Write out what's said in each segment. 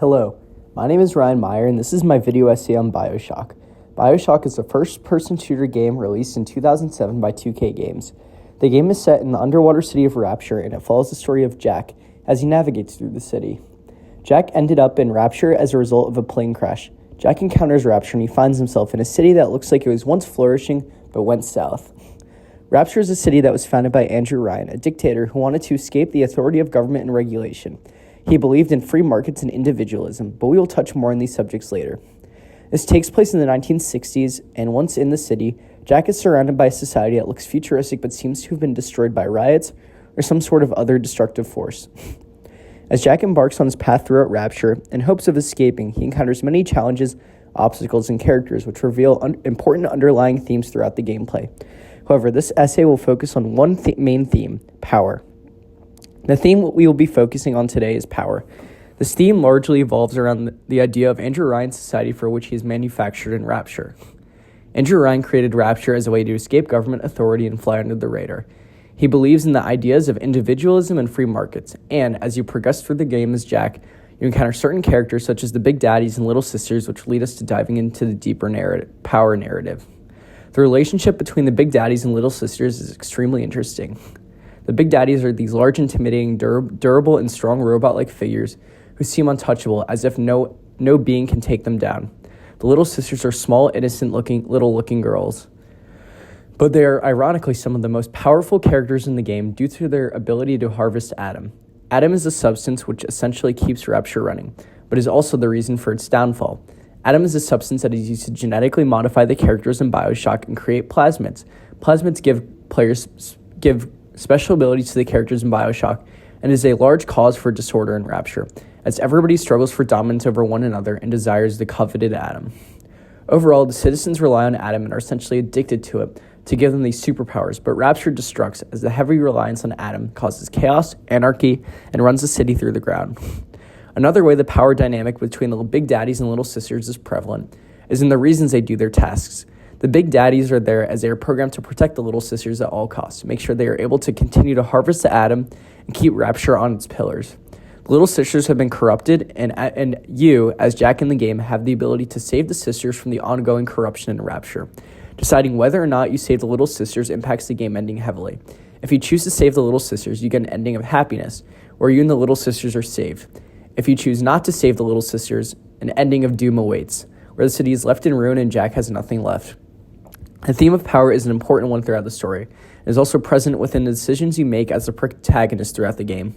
Hello, my name is Ryan Meyer, and this is my video essay on Bioshock. Bioshock is a first-person shooter game released in 2007 by 2K Games. The game is set in the underwater city of Rapture, and it follows the story of Jack as he navigates through the city. Jack ended up in Rapture as a result of a plane crash. Jack encounters Rapture, and he finds himself in a city that looks like it was once flourishing, but went south. Rapture is a city that was founded by Andrew Ryan, a dictator who wanted to escape the authority of government and regulation. He believed in free markets and individualism, but we will touch more on these subjects later. This takes place in the 1960s, and once in the city, Jack is surrounded by a society that looks futuristic but seems to have been destroyed by riots or some sort of other destructive force. As Jack embarks on his path throughout Rapture, in hopes of escaping, he encounters many challenges, obstacles, and characters which reveal important underlying themes throughout the gameplay. However, this essay will focus on one main theme: power. The theme we will be focusing on today is power. This theme largely evolves around the idea of Andrew Ryan's society for which he is manufactured in Rapture. Andrew Ryan created Rapture as a way to escape government authority and fly under the radar. He believes in the ideas of individualism and free markets, and as you progress through the game as Jack, you encounter certain characters such as the Big Daddies and Little Sisters, which lead us to diving into the deeper power narrative. The relationship between the Big Daddies and Little Sisters is extremely interesting. The Big Daddies are these large, intimidating, durable, and strong robot-like figures who seem untouchable, as if no being can take them down. The Little Sisters are small, little-looking girls. But they are ironically some of the most powerful characters in the game due to their ability to harvest Adam. Adam is a substance which essentially keeps Rapture running, but is also the reason for its downfall. Adam is a substance that is used to genetically modify the characters in Bioshock and create plasmids. Plasmids give special abilities to the characters in Bioshock and is a large cause for disorder in Rapture, as everybody struggles for dominance over one another and desires the coveted Adam. Overall, the citizens rely on Adam and are essentially addicted to it to give them these superpowers, but Rapture destructs as the heavy reliance on Adam causes chaos, anarchy, and runs the city through the ground. Another way the power dynamic between the Big Daddies and Little Sisters is prevalent is in the reasons they do their tasks. The Big Daddies are there as they are programmed to protect the Little Sisters at all costs, to make sure they are able to continue to harvest the Adam and keep Rapture on its pillars. The Little Sisters have been corrupted, and you, as Jack in the game, have the ability to save the sisters from the ongoing corruption in Rapture. Deciding whether or not you save the Little Sisters impacts the game ending heavily. If you choose to save the Little Sisters, you get an ending of happiness, where you and the Little Sisters are saved. If you choose not to save the Little Sisters, an ending of doom awaits, where the city is left in ruin and Jack has nothing left. The theme of power is an important one throughout the story. It is also present within the decisions you make as a protagonist throughout the game.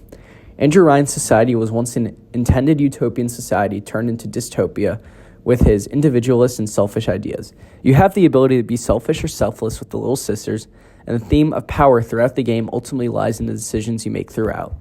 Andrew Ryan's society was once an intended utopian society turned into dystopia with his individualist and selfish ideas. You have the ability to be selfish or selfless with the Little Sisters, and the theme of power throughout the game ultimately lies in the decisions you make throughout.